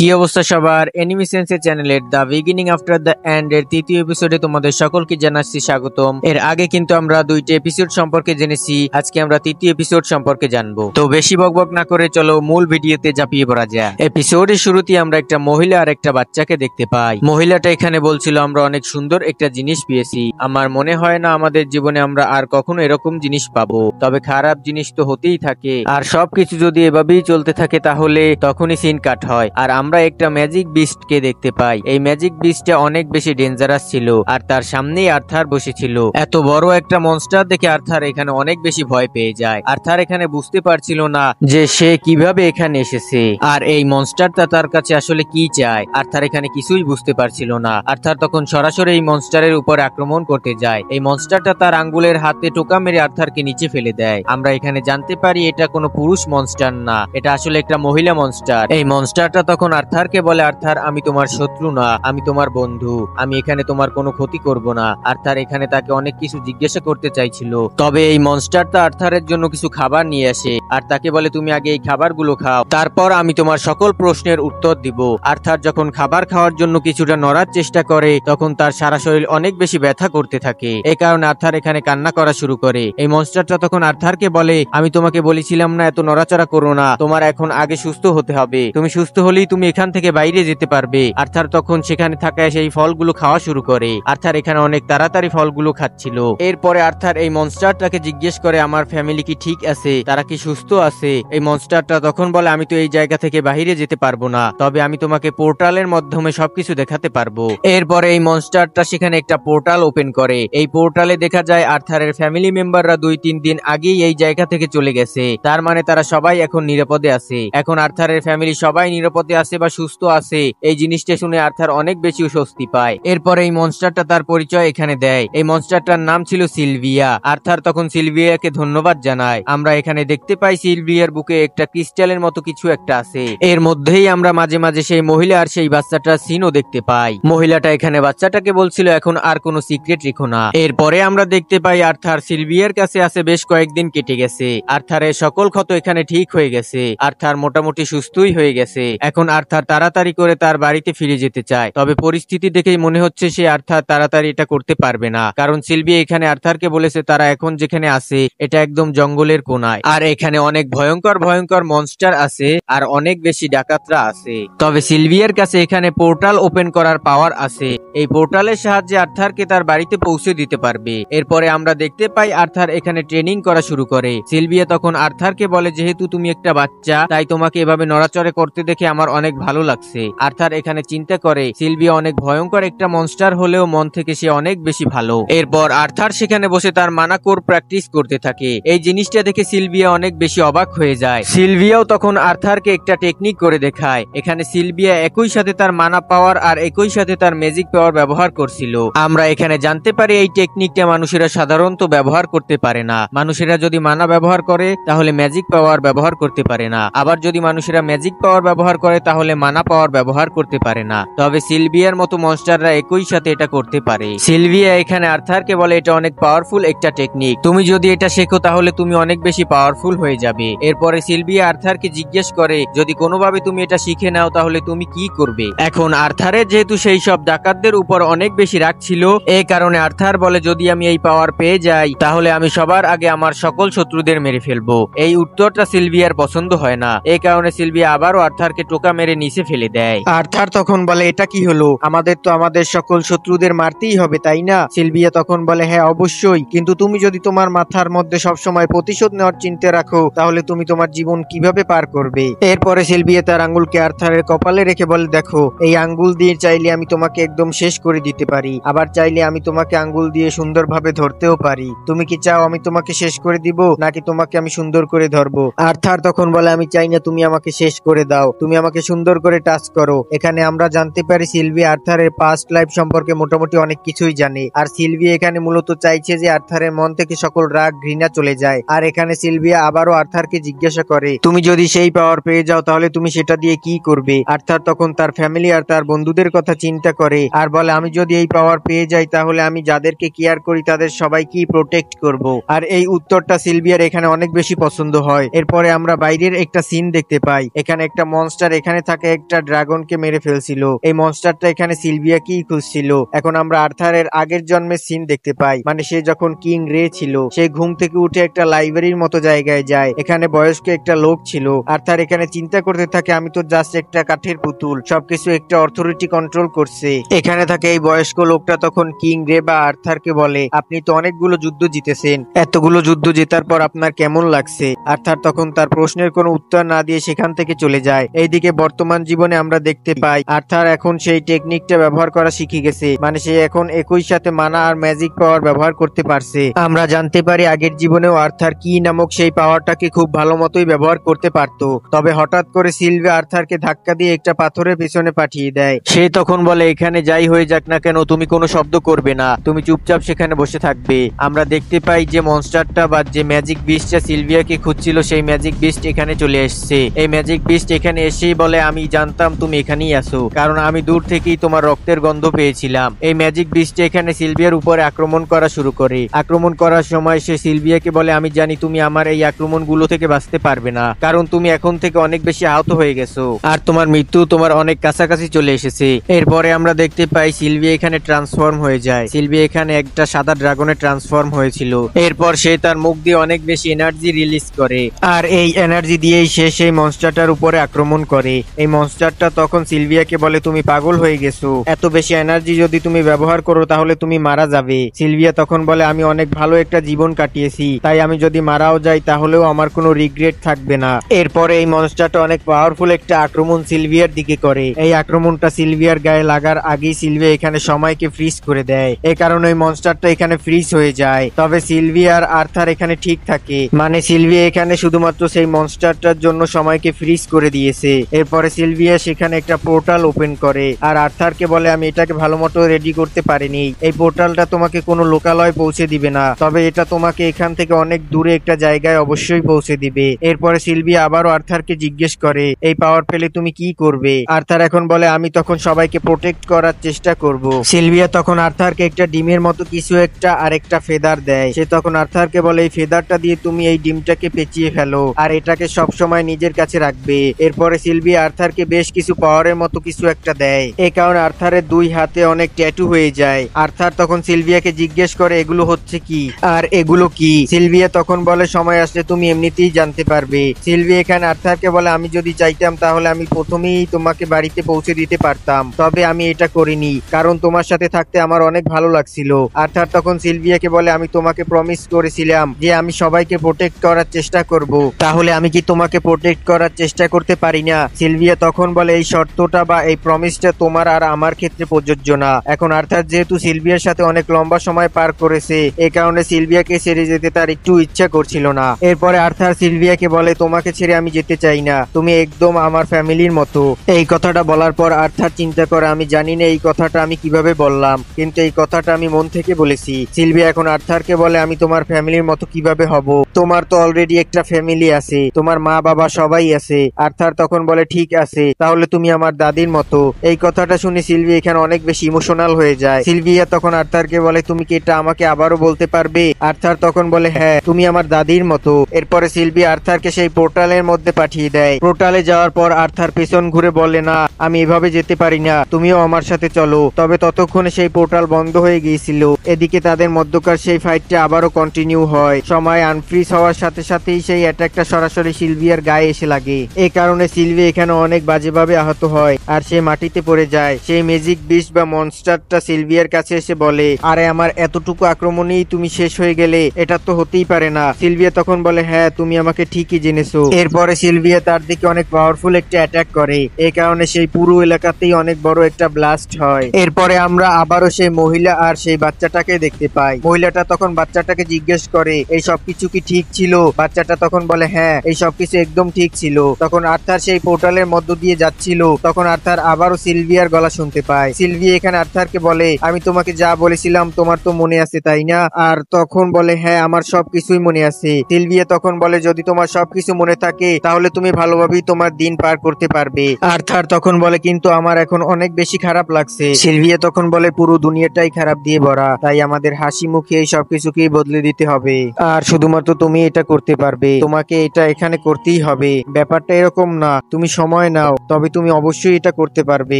কি অবস্থা সবার, এনিমি সেন্সের চ্যানেলের the beginning after the end এর তৃতীয় এপিসোডে তোমাদের সকলকে জানাচ্ছি স্বাগতম। এর আগে কিন্তু আমরা দুইটি এপিসোড সম্পর্কে জেনেছি, আজকে আমরা তৃতীয় এপিসোড সম্পর্কে জানবো। তো বেশি বকবক না করে চলো মূল ভিডিওতে ঝাঁপিয়ে পড়া যায়। এপিসোডের শুরুতে আমরা একটা মহিলা আর একটা বাচ্চাকে দেখতে পাই। মহিলাটা এখানে বলছিল, আমরা অনেক সুন্দর একটা জিনিস পেয়েছি, আমার মনে হয় না আমাদের জীবনে আমরা আর কখনো এরকম জিনিস পাবো, তবে খারাপ জিনিস তো হতেই থাকে, আর সবকিছু যদি এভাবেই চলতে থাকে তাহলে তখনই সিন কাট হয়। আর আমরা একটা ম্যাজিক বিস্ট কে দেখতে পাই। এই ম্যাজিক বিস্টটা অনেক বেশি ডেঞ্জারাস ছিল, আর তার সামনেই আর্থার বসেছিল। এত বড় একটা মনস্টার দেখে আর্থার এখানে অনেক বেশি ভয় পেয়ে যায়। আর্থার এখানে বুঝতে পারছিল না যে সে কিভাবে এখানে এসেছে, আর এই মনস্টারটা তার কাছে আসলে কি চায়। আর্থার এখানে কিছুই বুঝতে পারছিল না। আর্থার তখন সরাসরি এই মনস্টারের উপর আক্রমণ করতে যায়। এই মনস্টারটা তার আঙ্গুলের হাতে টোকা মেরে আর্থারকে নিচে ফেলে দেয়। আমরা এখানে জানতে পারি এটা কোনো পুরুষ মনস্টার না, এটা আসলে একটা মহিলা মনস্টার। এই মনস্টারটা তখন আর্থারকে বলে, আর্থার আমি তোমার শত্রু না, আমি তোমার বন্ধু, আমি এখানে তোমার কোনো ক্ষতি করব না। আর্থার এখানে তাকে অনেক কিছু জিজ্ঞাসা করতে চাইছিল, তবে এই মনস্টারটা আর্থারের জন্য কিছু খাবার নিয়ে আসে আর তাকে বলে, তুমি আগে এই খাবারগুলো খাও, তারপর আমি তোমার সকল প্রশ্নের উত্তর দিব। আর্থার যখন খাবার খাওয়ার জন্য কিছুটা নড়ার চেষ্টা করে তখন তার সারা শরীর অনেক বেশি ব্যথা করতে থাকে। এই কারণে আর্থার এখানে কান্না করা শুরু করে। এই মনস্টারটা তখন আর্থারকে বলে, আমি তোমাকে বলেছিলাম না এত নড়াচড়া করো না, তোমার এখন আগে সুস্থ হতে হবে, তুমি সুস্থ হলেই তুমি এখান থেকে বাইরে যেতে পারবে। আর্থার তখন সেখানে থাকা সেই ফলগুলো খাওয়া শুরু করে। আর্থার এখানে অনেক তাড়াতাড়ি ফলগুলো খাচ্ছিল। এরপরে আর্থার এই মনস্টারটাকে জিজ্ঞেস করে, আমার ফ্যামিলি কি ঠিক আছে, তারা কি সুস্থ আছে? এই মনস্টারটা তখন বলে, আমি তো এই জায়গা থেকে বাইরে যেতে পারবো না, তবে আমি তোমাকে পোর্টালের মাধ্যমে সবকিছু দেখাতে পারবো। এরপরে এই মনস্টারটা সেখানে একটা পোর্টাল ওপেন করে। এই পোর্টালে দেখা যায় আর্থারের ফ্যামিলি মেম্বাররা 2-3 দিন আগেই এই জায়গা থেকে চলে গেছে, তার মানে তারা সবাই এখন নিরাপদে আছে। এখন আর্থারের ফ্যামিলি সবাই নিরাপদে আছে বা সুস্থ আছে, এই জিনিসটা শুনে আর্থার অনেক বেশি স্বস্তি পায়। এরপর এই মনস্টারটা তার পরিচয় এখানে দেয়। এই মনস্টারটার নাম ছিল সিলভিয়া। আর্থার তখন সিলভিয়াকে ধন্যবাদ জানায়। আমরা এখানে দেখতে পাই সিলভিয়ার বুকে একটা ক্রিস্টালের মতো কিছু একটা আছে। এর মধ্যেই আমরা মাঝে মাঝে সেই মহিলা আর সেই বাচ্চাটার সিনও দেখতে পাই। মহিলাটা এখানে বাচ্চাটাকে বলছিল, এখন আর কোনো সিক্রেট রেখো না। এরপরে আমরা দেখতে পাই আর্থার সিলভিয়ার কাছে আছে, বেশ কয়েকদিন কেটে গেছে, আর্থারের সকল ক্ষত এখানে ঠিক হয়ে গেছে, আর্থার মোটামুটি সুস্থই হয়ে গেছে। এখন আর্থার তাড়াতাড়ি করে তার বাড়িতে ফিরে যেতে চায়, তবে পরিস্থিতি দেখেই মনে হচ্ছে সে আর্থার তাড়াতাড়ি এটা করতে পারবে না, কারণ সিলভিয়া এখানে আর্থারকে বলেছে তারা এখন যেখানে আছে এটা একদম জঙ্গলের কোনায়, আর এখানে অনেক ভয়ঙ্কর ভয়ঙ্কর মনস্টার আছে আর অনেক বেশি ডাকাতরা আছে। তবে সিলভিয়ার কাছে এখানে পোর্টাল ওপেন করার পাওয়ার আছে, এই পোর্টালের সাহায্যে আর্থারকে তার বাড়িতে পৌঁছে দিতে পারবে। এরপরে আমরা দেখতে পাই আর্থার এখানে ট্রেনিং করা শুরু করে। সিলভিয়া তখন আর্থারকে বলে, যেহেতু তুমি একটা বাচ্চা তাই তোমাকে এভাবে নড়াচড়ে করতে দেখে আমার অনেক ভালো লাগছে। আর্থার এখানে চিন্তা করে সিলভিয়া অনেক ভয়ঙ্কর একটা মনস্টার হলেও মন থেকে সে অনেক বেশি ভালো। এরপর আর্থার সেখানে বসে তার মানা কোর প্র্যাকটিস করতে থাকে। এই জিনিসটা দেখে সিলভিয়া অনেক বেশি অবাক হয়ে যায়। সিলভিয়াও তখন আর্থারকে একটা টেকনিক করে দেখায়। এখানে সিলভিয়া একই সাথে তার মানা পাওয়ার আর একই সাথে তার ম্যাজিক পাওয়ার ব্যবহার করছিল। আমরা এখানে জানতে পারি এই টেকনিকটা মানুষেরা সাধারণত ব্যবহার করতে পারে না। মানুষেরা যদি মানা ব্যবহার করে তাহলে ম্যাজিক পাওয়ার ব্যবহার করতে পারে না, আবার যদি মানুষেরা ম্যাজিক পাওয়ার ব্যবহার করে তাহলে মানা পাওয়ার ব্যবহার করতে পারে না। তবে সিলভিয়ার মতো মনস্টাররা একই সাথে এটা করতে পারে। সিলভিয়া এখানে আর্থারকে বলে, এটা অনেক পাওয়ারফুল একটা টেকনিক, তুমি যদি এটা শেখো তাহলে তুমি অনেক বেশি পাওয়ারফুল হয়ে যাবে। এরপরে সিলভিয়া আর্থারকে জিজ্ঞেস করে, যদি কোনোভাবে তুমি এটা শিখে নাও তাহলে তুমি কি করবে? এখন আর্থারের যেহেতু সেই সব ডাকাতদের উপর অনেক বেশি রাগ ছিল, এই কারণে আর্থার বলে, যদি আমি এই পাওয়ার পেয়ে যাই তাহলে আমি সবার আগে আমার সকল শত্রুদের মেরে ফেলবো। এই উত্তরটা সিলভিয়ার পছন্দ হয় না, এই কারণে সিলভিয়া আবারও আর্থারকে টোকা মেরে নিচে ফেলে দেয়। আর্থার তখন বলে, এটা কি হলো, আমাদের তো আমাদের সকল শত্রুদের মারতেই হবে তাই না? সিলভিয়া তখন বলে, হ্যাঁ অবশ্যই, কিন্তু তুমি যদি তোমার মাথার মধ্যে সবসময় প্রতিশোধ নেওয়ার চিন্তা রাখো তাহলে তুমি তোমার জীবন কিভাবে পার করবে? এরপরে সিলভিয়া তার আঙ্গুলকে আর্থারের কপালে রেখে বলে, দেখো এই আঙ্গুল দিয়ে চাইলে আমি তোমাকে একদম শেষ করে দিতে পারি, আবার চাইলে আমি তোমাকে আঙ্গুল দিয়ে সুন্দরভাবে ধরতেও পারি, তুমি কি চাও আমি তোমাকে শেষ করে দিব নাকি তোমাকে আমি সুন্দর করে ধরবো? আর্থার তখন বলে, আমি চাই না তুমি আমাকে শেষ করে দাও, তুমি আমাকে সুন্দর করে টাচ করো। এখানে আমরা জানতে পারি সিলভিয়া আর্থারের পাস্ট লাইফ সম্পর্কে মোটামুটি অনেক কিছুই জানে, আর সিলভিয়া এখানে মূলত চাইছে যে আর্থারের মন থেকে সকল রাগ ঘৃণা চলে যায়। আর এখানে সিলভিয়া আবারও আর্থারকে জিজ্ঞাসা করে, তুমি যদি সেই পাওয়ার পেয়ে যাও তাহলে তুমি সেটা দিয়ে কি করবে? আর্থার তখন তার ফ্যামিলি আর তার বন্ধুদের কথা চিন্তা করে আর বলে আমি যদি এই পাওয়ার পেয়ে যাই তাহলে আমি যাদেরকে কেয়ার করি তাদের সবাইকেই প্রোটেক্ট করব। আর এই উত্তরটা সিলভিয়ার এখানে অনেক বেশি পছন্দ হয়। এরপরে আমরা বাইরের একটা সিন দেখতে পাই, এখানে একটা মনস্টার এখানে থাকে একটা ড্রাগনকে মেরে ফেলছিল। এই মনস্টারটা এখানে সিলভিয়াকেই খুঁজছিল। এখন আমরা আর্থারের আগের জন্মের সিন দেখতে পাই, মানে সে যখন কিং রে ছিল সে ঘুম থেকে উঠে একটা লাইব্রেরির মতো জায়গায় যায়। এখানে বয়স্ক একটা লোক ছিল। আর্থার এখানে চিন্তা করতে থাকে আমি তো জাস্ট একটা কাঠের পুতুল, সবকিছু একটা অথরিটি কন্ট্রোল করছে। এখানে থাকে এই বয়স্ক লোকটা তখন কিং রে বা আর্থারকে বলে আপনি তো অনেকগুলো যুদ্ধ জিতেছেন, এতগুলো যুদ্ধ জেতার পর আপনার কেমন লাগছে? আর্থার তখন তার প্রশ্নের কোনো উত্তর না দিয়ে সেখান থেকে চলে যায়। এইদিকে বর্তমান জীবনে আমরা দেখতে পাই আর্থার এখন সেই টেকনিকটা ব্যবহার করা শিখে গেছে, মানে সে এখন একই সাথে মানা আর ম্যাজিক পাওয়ার ব্যবহার করতে পারছে। আমরা জানতে পারি আগের জীবনেও আর্থার কি নামক সেই পাওয়ারটাকে খুব ভালো মতোই ব্যবহার করতে পারতো। তবে হঠাৎ করে সিলভিয়া আর্থারকে ধাক্কা দিয়ে একটা পাথরের পিছনে পাঠিয়ে দেয়। সে তখন বলে এখানে যাই হয়ে যাক না কেন তুমি কোনো শব্দ করবে না, তুমি চুপচাপ সেখানে বসে থাকবে। আমরা দেখতে পাই যে মনস্টারটা বা যে ম্যাজিক বিস্টটা সিলভিয়াকে খুঁজছিল সেই ম্যাজিক বিস্ট এখানে চলে এসেছে। এই ম্যাজিক বিস্ট এখানে এসেই বলে আমি জানতাম তুমি এখানেই আসো, কারণ আমি দূর থেকেই তোমার রক্তের গন্ধ পেয়েছিলাম। এই ম্যাজিক বিস্ট এখানে সিলভিয়ার উপরে আক্রমণ করা শুরু করে। আক্রমণ করার সময় সে সিলভিয়াকে বলে আমি জানি তুমি আমার এই আক্রমণগুলো থেকে বাঁচতে পারবে না, কারণ তুমি এখন থেকে অনেক বেশি আহত হয়ে গেছো আর তোমার মৃত্যু তোমার অনেক কাছাকাছি চলে এসেছে। এরপরে আমরা দেখতে পাই সিলভিয়া এখানে ট্রান্সফর্ম হয়ে যায়। সিলভিয়া এখানে একটা সাদা ড্রাগনে ট্রান্সফর্ম হয়েছিল। এরপর সে তার মুখ দিয়ে অনেক বেশি এনার্জি রিলিজ করে আর এই এনার্জি দিয়েই সে সেই মনস্টারটার উপরে আক্রমণ করে। এই মনস্টারটা তখন সিলভিয়াকে বলে তুমি পাগল হয়ে গেছো, এত বেশি এনার্জি যদি তুমি ব্যবহার করো তাহলে তুমি মারা যাবে। সিলভিয়া তখন বলে আমি অনেক ভালো একটা জীবন কাটিয়েছি, তাই আমি যদি মারাও যাই তাহলেও আমার কোনো রিগ্রেট থাকবে না। এরপরে এই মনস্টারটা অনেক পাওয়ারফুল একটা আক্রমণ সিলভিয়ার দিকে করে। এই আক্রমণটা সিলভিয়ার গায়ে লাগার আগেই সিলভিয়া এখানে সময়কে ফ্রিজ করে দেয়। এই কারণে ওই মনস্টারটা এখানে ফ্রিজ হয়ে যায়। তবে সিলভিয়া আর আর্থার এখানে ঠিক থাকে, মানে সিলভিয়া এখানে শুধুমাত্র সেই মনস্টারটার জন্য সময়কে ফ্রিজ করে দিয়েছে। এরপরে সিলভিয়া সেখানে একটা পোর্টাল ওপেন করে আর আর্থারকে বলে আমি এটাকে ভালো মতো রেডি করতে পারিনি। এই পোর্টালটা তোমাকে কোনো লোকালয় পৌঁছে দিবে না, তবে এটা তোমাকে এখান থেকে অনেক দূরে একটা জায়গায় অবশ্যই পৌঁছে দিবে। এরপরে সিলভিয়া আবারও আর্থারকে জিজ্ঞেস করে এই পাওয়ার পেলে তুমি কি করবে? আর্থার এখন বলে আমি তখন সবাইকে প্রোটেক্ট করার চেষ্টা করব। সিলভিয়া তখন আর্থারকে একটা ডিমের মতো কিছু একটা আর একটা ফেদার দেয়। সে তখন আর্থারকে বলে এই ফেদারটা দিয়ে তুমি এই ডিমটাকে পেঁচিয়ে ফেলো আর এটাকে সব সময় নিজের কাছে রাখবে। এরপরে সিলভিয়া আর্থারকে বেশ কিছু পাওয়ারের মতো কিছু একটা দেয়। এই কারণে আর্থারের দুই হাতে অনেক ট্যাটু হয়ে যায়। আর্থার তখন সিলভিয়াকে জিজ্ঞেস করে এগুলো হচ্ছে কি আর এগুলো কি? সিলভিয়া তখন বলে সময় আসলে তুমি এমনিতেই জানতে পারবে। সিলভিয়া এখানে আর্থারকে বলে আমি যদি চাইতাম তাহলে আমি প্রথমেই তোমাকে বাড়িতে পৌঁছে দিতে পারতাম, তবে আমি এটা করিনি কারণ তোমার সাথে থাকতে আমার অনেক ভালো লাগছিল। আর্থার তখন সিলভিয়াকে বলে আমি তোমাকে প্রমিস করেছিলাম যে আমি সবাইকে প্রোটেক্ট করার চেষ্টা করব, তাহলে আমি কি তোমাকে প্রোটেক্ট করার চেষ্টা করতে পারি না? সিলভিয়া তখন বলে এই শর্তটা বা এই প্রমিসটা তোমার আর আমার ক্ষেত্রে প্রযোজ্য না। এখন আর্থার যেহেতু সিলভিয়ার সাথে অনেক লম্বা সময় পার করেছে এই কারণে সিলভিয়াকে ছেড়ে যেতে তার একটু ইচ্ছা করছিল না। এরপরে আর্থার সিলভিয়াকে বলে তোমাকে ছেড়ে আমি যেতে চাই না, তুমি একদম আমার ফ্যামিলির মতো। এই কথাটা বলার পর আর্থার চিন্তা করে আমি জানি না এই কথাটা আমি কিভাবে বললাম, কিন্তু এই কথাটা আমি মন থেকে বলেছি। সিলভিয়া এখন আর্থারকে বলে আমি তোমার ফ্যামিলির মতো কিভাবে হব? তোমার তো অলরেডি একটা ফ্যামিলি আছে, তোমার মা বাবা সবাই আছে। আর্থার তখন বলে ঠিক আছে, তাহলে তুমি আমার দাদির মতো। এই কথাটা শুনে সিলভিয়া এখানে অনেক বেশি ইমোশনাল হয়ে যায়। সিলভিয়া তখন আর্থারকে বলে তুমি কি এটা আমাকে আবারও বলতে পারবে? আর্থার তখন বলে হ্যাঁ, তুমি আমার দাদির মতো। এরপরে সিলভিয়া আর্থারকে সেই পোর্টালের মধ্যে পাঠিয়ে দেয়। পোর্টালে যাওয়ার পর আর্থার পেছন ঘুরে বলে না আমি এভাবে যেতে পারি না, তুমিও আমার সাথে চলো। তবে ততক্ষণে সেই পোর্টাল বন্ধ হয়ে গিয়েছিল। এদিকে তাদের মধ্যকার সেই ফাইটটা আবারও কন্টিনিউ হয়। সময় আনফ্রিজ হওয়ার সাথে সাথেই সেই অ্যাটাকটা সরাসরি সিলভিয়ার গায়ে এসে লাগে। এই কারণে সিলভিয়া এখানে অনেক বাজেভাবে আহত হয় আর সে মাটিতে পড়ে যায়। সেই ম্যাজিক বিস্ট বা মনস্টারটা সিলভিয়ার কাছে এসে বলে আরে আমার এতটুকু আক্রমণেই তুমি শেষ হয়ে গেলে, এটা তো হতেই পারে না। সিলভিয়া তখন বলে হ্যাঁ তুমি আমাকে ঠিকই জেনেছো। এরপরে সিলভিয়া তার দিকে অনেক পাওয়ারফুল একটা অ্যাটাক করে। এই কারণে সেই পুরো এলাকাতেই অনেক বড় একটা ব্লাস্ট হয়। এরপরে আমরা আবারও সেই মহিলা আর সেই বাচ্চাটাকে দেখতে পাই। মহিলাটা তখন বাচ্চাটাকে জিজ্ঞেস করে এই সবকিছু কি ঠিক ছিল? বাচ্চাটা তখন বলে হ্যাঁ এই সবকিছু একদম ঠিক ছিল। তখন আর্থার সেই পোর্টালের মধ্য দিয়ে যাচ্ছিল, তখন আর্থার আবারও সিলভিয়ার গলা শুনতে পায়। সিলভিয়া এখানে আর্থারকে বলে আমি তোমাকে যা বলেছিলাম তোমার তো মনে আছে তাই না? আর তখন বলে হ্যাঁ আমার সবকিছুই মনে আছে। সিলভিয়া তখন বলে যদি তোমার সবকিছু মনে থাকে তাহলে তুমি ভালোভাবেই তোমার দিন পার করতে পারবে। আর্থার তখন বলে কিন্তু আমার এখন অনেক বেশি খারাপ লাগছে। লাগছে। সিলভিয়া তখন বলে পুরো দুনিয়াটাই খারাপ দিয়ে ভরা, তাই আমাদের হাসি মুখে এই সবকিছুকেই বদলে দিতে হবে, আর শুধুমাত্র তুমি এটা করতে পারবে, তোমাকে এটা এখানে করতেই হবে। ব্যাপারটা এরকম না, তুমি সময় নাও, তবে তুমি অবশ্যই এটা করতে পারবে,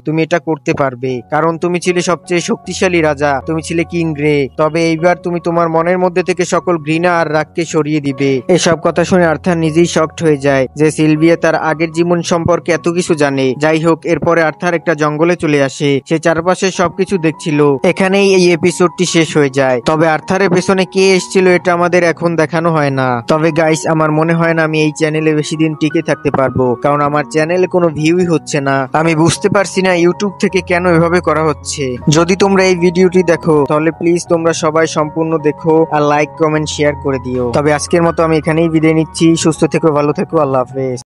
তুমি এটা করতে পারবে, কারণ তুমি ছিলে সবচেয়ে শক্তিশালী রাজা, তুমি ছিলে কিং গ্রে। তবে এইবার তুমি তোমার মনের মধ্যে থেকে সকল ঘৃণা আর রাগকে সরিয়ে দিবে। এসব কথা শুনে আর্থার নিজেই শকড হয়ে যায় যে সিলভিয়া তার আগের জীবন সম্পর্কে এত কিছু জানে। যাই হোক, এরপরে আর্থার একটা জঙ্গলে চলে আসে, সে চারপাশে সবকিছু দেখছিল। এখানেই এই এপিসোডটি শেষ হয়ে যায়। তবে আর্থারের পেছনে কে এসেছিল এটা আমাদের এখন দেখানো হয় না। তবে গাইস, আমার মনে হয় না আমি এই চ্যানেলে বেশি দিন টিকে থাকতে পারবো, কারণ আমার চ্যানেলে কোনো ভিউই হচ্ছে না। আমি বুঝতে পারছি না ইউটিউব থেকে কেন এভাবে করা হচ্ছে। যদি তোমরা এই ভিডিওটি দেখো তাহলে প্লিজ তোমরা সবাই সম্পূর্ণ দেখো আর লাইক কমেন্ট শেয়ার করে দিও। তবে আজকের মতো আমি এখানেই বিদায় নিচ্ছি। সুস্থ থেকো, ভালো থেকো, আল্লাহ হাফেজ।